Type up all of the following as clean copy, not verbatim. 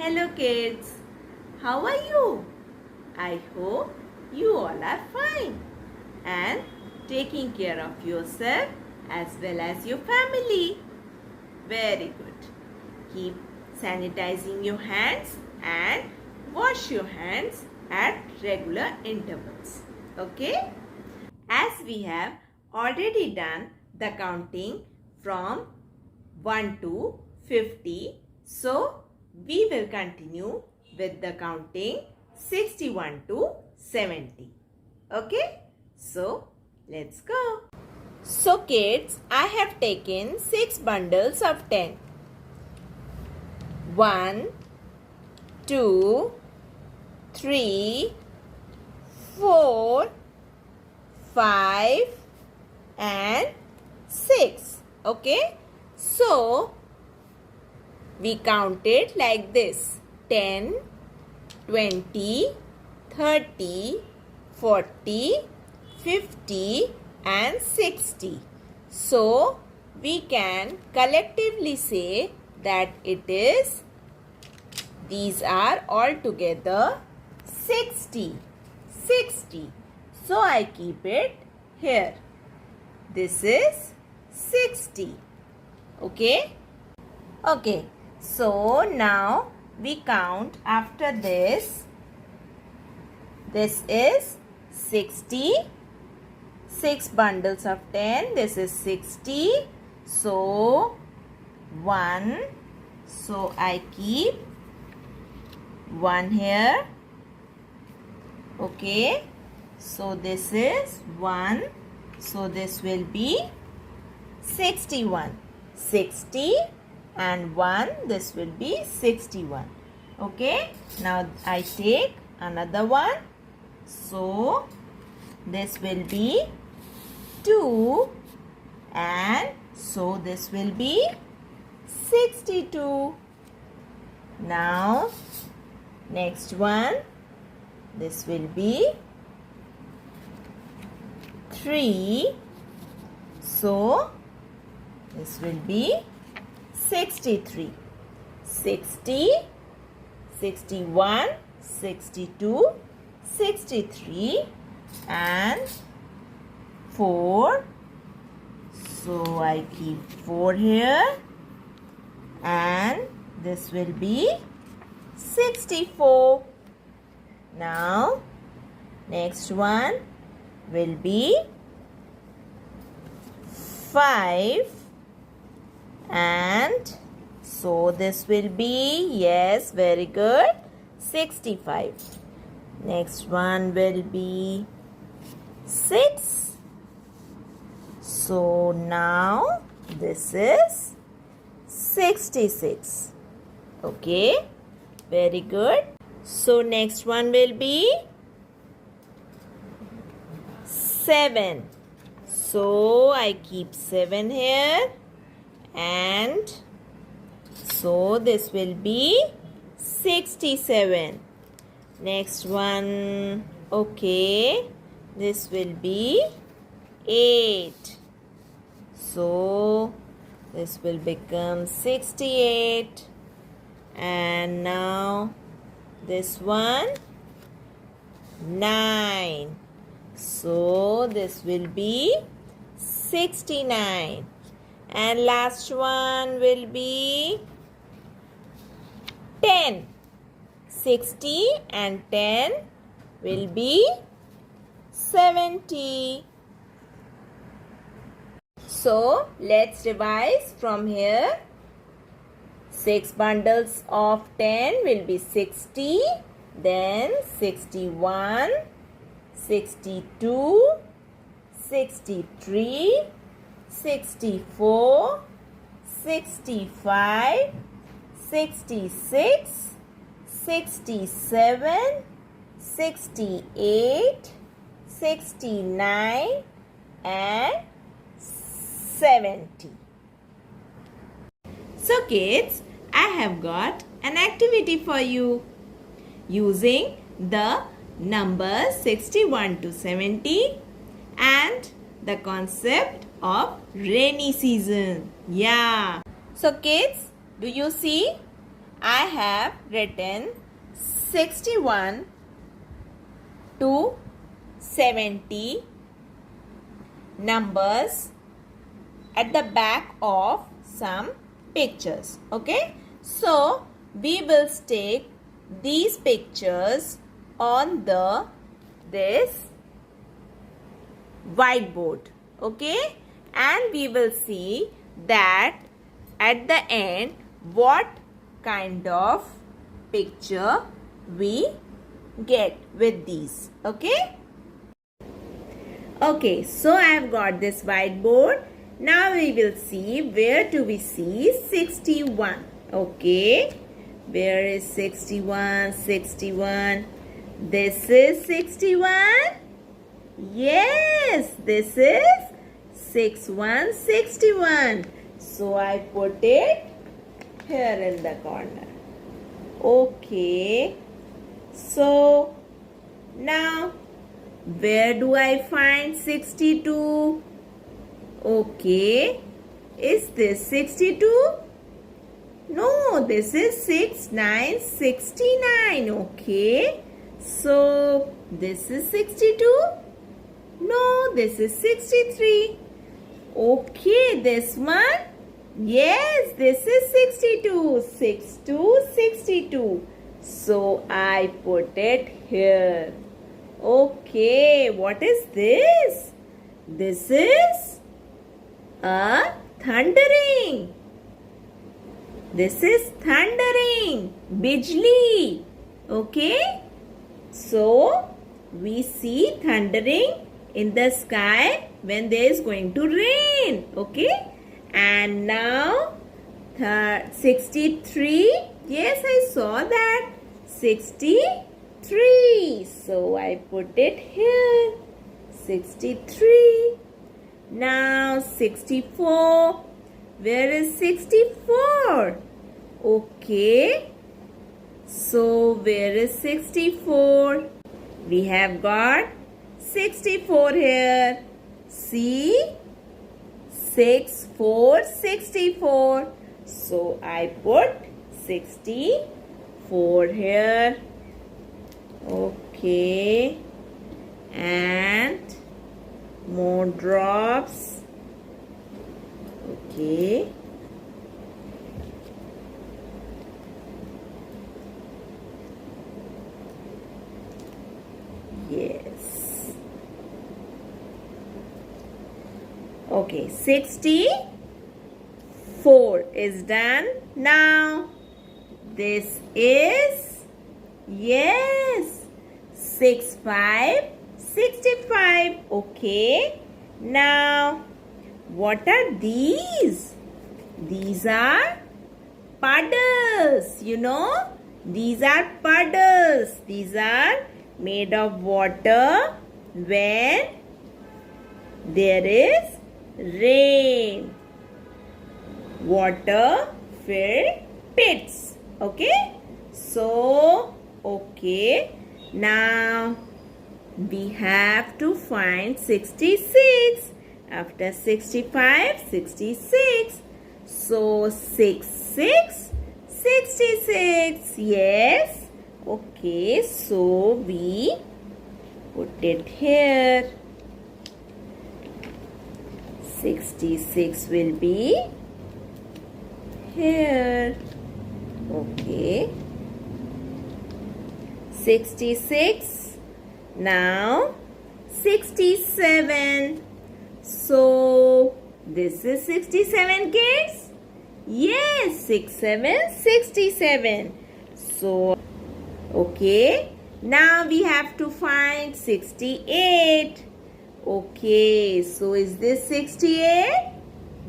Hello kids, how are you? I hope you all are fine and taking care of yourself as well as your family. Very good. Keep sanitizing your hands and wash your hands at regular intervals. Okay? As we have already done the counting from 1 to 50, so we will continue with the counting 61 to 70. Okay? So, let's go. So kids, I have taken 6 bundles of 10. 1, 2, 3, 4, 5 and 6. Okay? So, we counted like this: 10, 20, 30, 40, 50 and 60. So, we can collectively say that these are altogether 60. 60. So, I keep it here. This is 60. Okay? Okay. So, now we count after this. This is 60. 6 bundles of 10. This is 60. So, 1. So, I keep 1 here. Okay. So, this is 1. So, this will be 61. 60 and 1, this will be 61. Okay. Now, I take another one. So, this will be 2 and so this will be 62. Now, next one, this will be 3. So, this will be 63. 60, 61, 62, 63 and 4. So, I keep 4 here and this will be 64. Now, next one will be 5 and so this will be, yes, very good, 65. Next one will be 6. So now this is 66. Okay, very good. So next one will be 7. So I keep 7 here and so this will be 67. Next one, okay, this will be 8. So this will become 68 and now this one 9. So this will be 69 and last one will be 10. 60 and 10 will be 70. So let's revise from here. 6 bundles of 10 will be 60, then 61, 62, 63, 64, 65, 66, 67, 68, 69 and 70. So kids, I have got an activity for you using the numbers 61 to 70 and the concept of rainy season. Yeah. So kids, do you see? I have written 61 to 70 numbers at the back of some pictures. Okay, so we will stick these pictures on this whiteboard. Okay, and we will see that at the end what kind of picture we get with these. Okay, so I have got this whiteboard. Now we will see, where do we see 61? Okay, where is 61? 61. This is 61. Yes, this is 6161. So I put it here in the corner. Okay, so now where do I find 62? Okay, is this 62? No, this is 6969. Okay, so this is 62. No, this is 63. Okay, this one? Yes, this is 62. 62. So I put it here. Okay, what is this? This is a thundering. This is thundering. Bijli. Okay, so we see thundering in the sky when there is going to rain. Okay, and now 63. Yes, I saw that. 63. So I put it here. 63. Now 64. Where is 64? Okay, so where is 64? We have got 64 here. See? 64. So I put 64 here. Okay. And more drops. Okay. Yes. Okay, 64 is done. Now this is, yes, 65. Okay. Now what are these? These are puddles. You know, these are puddles. These are made of water when there is rain. Water filled pits. Okay, so okay, now we have to find 66. After 65, 66. So 66. Yes. Okay, so we put it here. 66 will be here. Okay. 66. Now 67. So this is 67, kids. Yes, 67. So okay, now we have to find 68. Okay, so is this 68?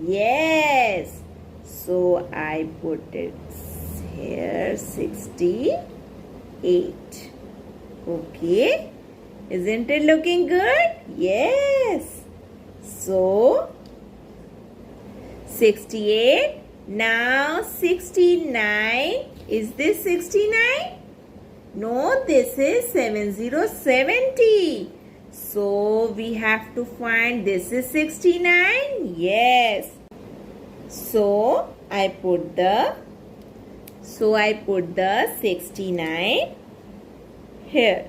Yes. So I put it here, 68. Okay, isn't it looking good? Yes. So 68. Now 69. Is this 69? No, this is 70. So we have to find, this is 69. Yes. So I put the So I put the 69 here.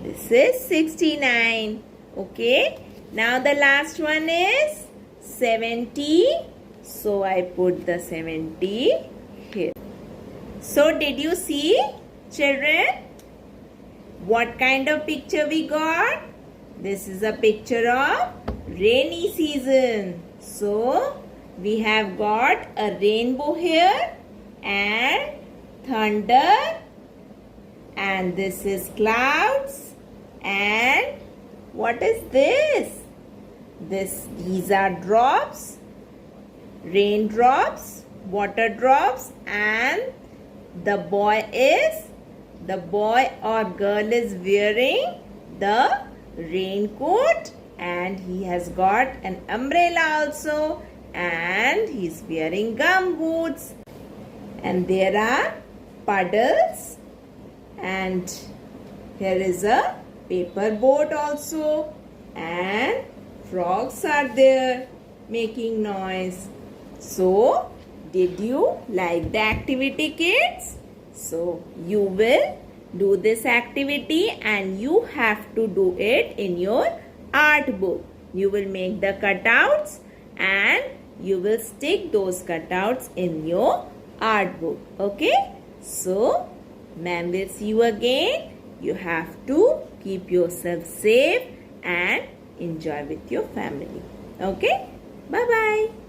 This is 69. Okay. Now the last one is 70. So I put the 70 here. So did you see, children, what kind of picture we got? This is a picture of rainy season. So we have got a rainbow here and thunder, and this is clouds, and what is this? These are drops, raindrops, water drops, and the boy or girl is wearing the raincoat, and he has got an umbrella also, and he's wearing gum boots, and there are puddles, and here is a paper boat also, and frogs are there making noise. So did you like the activity, kids? So you will do this activity and you have to do it in your art book. You will make the cutouts and you will stick those cutouts in your art book. Okay? So ma'am will see you again. You have to keep yourself safe and enjoy with your family. Okay? Bye-bye.